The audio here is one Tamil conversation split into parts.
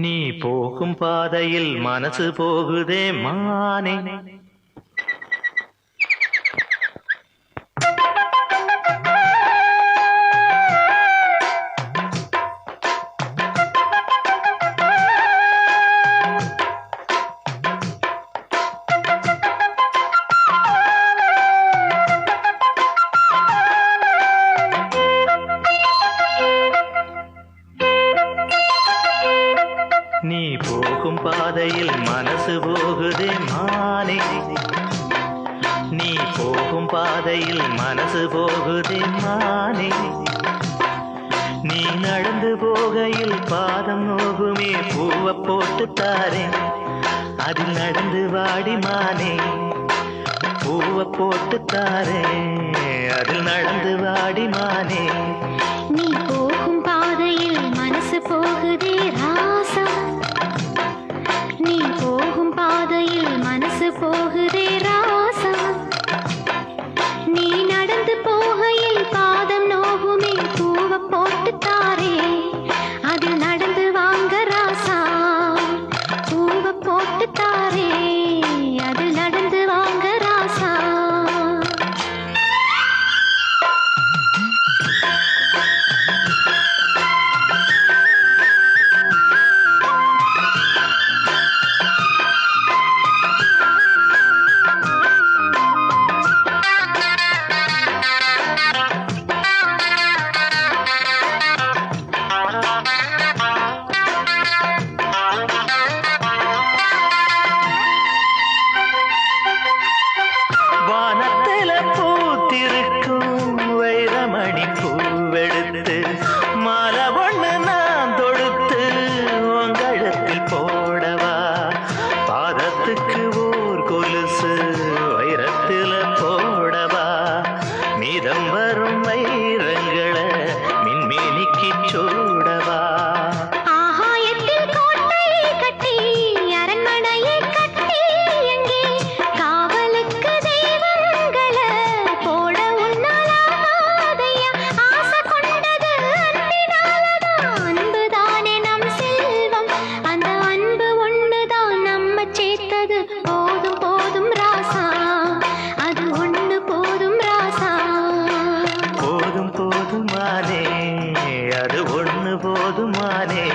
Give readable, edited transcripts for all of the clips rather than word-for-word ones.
நீ போகும் பாதையில் மனசு போகுதே மானே. நீ போகும் பாதையில் மனசு போகுதே மானே. நீ போகும் பாதையில் மனசு போகுதே மானே. நீ நடந்து போகையில் பாதம் நோகுமே பூவை போட்டு தாரேன். அதில் நடந்து வாடி மானே. பூவை போட்டு தாரேன். அதில் நடந்து வாடி மானே. நீ போகும் பாதையில் மனசு போகுதே ராசா. நீ போகும் பாதையில் மனசு போகுதே ராசா. நீ நடந்து போகையில் பாதம் நோகுமே பூவை போட்டு தாரே. அதில் நடந்து வாங்க ராசா. பூவை போட்டு தாரே. அதில் நடந்து வாங்க ராசா. வானத்தில பூத்திருக்கும் வைரமணி பூவெடுத்து மாலை ஒண்ணு நான் தொடுத்து உங்கழத்தில் போடவா. பாதத்துக்கு ஓர் கொலுசு வைரத்தில போடவா. மீதம் வரும் வைரங்களை மின்மினிக்கு சூடவா. ஆகாயத்தில் கோட்டை கட்டி அரண்மனையை கட்டி எங்கே காவலுக்கு தெய்வங்களை போட உன்னாலாதையா. ஆசை கொண்டது அன்பினாலதான். அன்புதானே நம் செல்வம். அந்த அன்பு ஒண்ணுதான் நம்ம சேர்த்தது. போதும் போதும் ராசா. அது ஒண்ணு போதும் ராசா. போதும் போதுமானே. அது ஒண்ணு போதுமானே.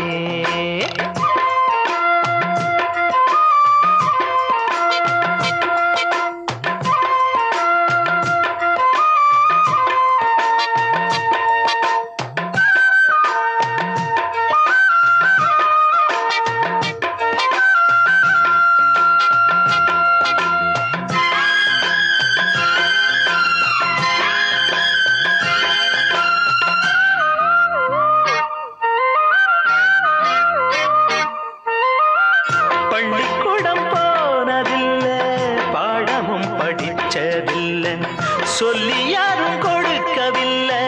பள்ளிக்கூடம் போனதில்லை பாடமும் படிச்சதில்லை. சொல்லி யாரும் கொடுக்கவில்லை.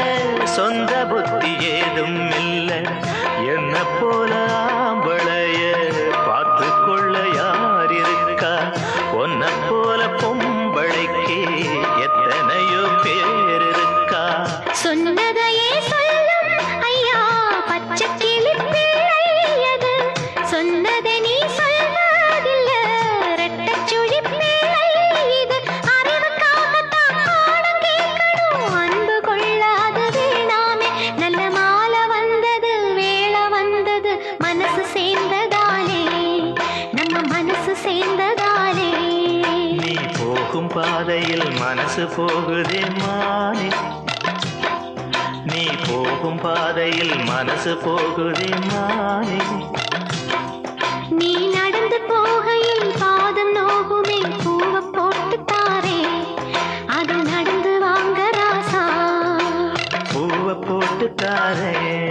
சொந்த புத்தி ஏதும் இல்லை. என்ன போல ஆம்பளைய பார்த்து கொள்ள யார் இருக்கா. ஒன்ன போல பொம்பளைக்கு எத்தனையோ பேர் இருக்கா. சொன்னதையே சொல்லும் ஐயா பச்சை கிளி பிள்ளையது. சொன்னதை நீ சொல்வதில்ல ரெட்டச்சுழி பிள்ளை இது. அறிவுக்காகத்தான் பாடம் கேட்கணும். அன்பு கொள்ளாது வேணாமே. நல்ல மாலை வந்தது வேளை வந்தது. மனசு சேர்ந்ததாலே நம்ம மனசு சேர்ந்ததாலே. நீ போகும் பாதையில் மனசு போகுதே மானே. நீ போகும் பாதையில் மனசு போகுதே மானே. நீ நடந்து போகையில் பாதம் நோகுமே பூவை போட்டு தாரே. அதில் நடந்து வாங்க ராசா. பூவை போட்டு தாரேன்.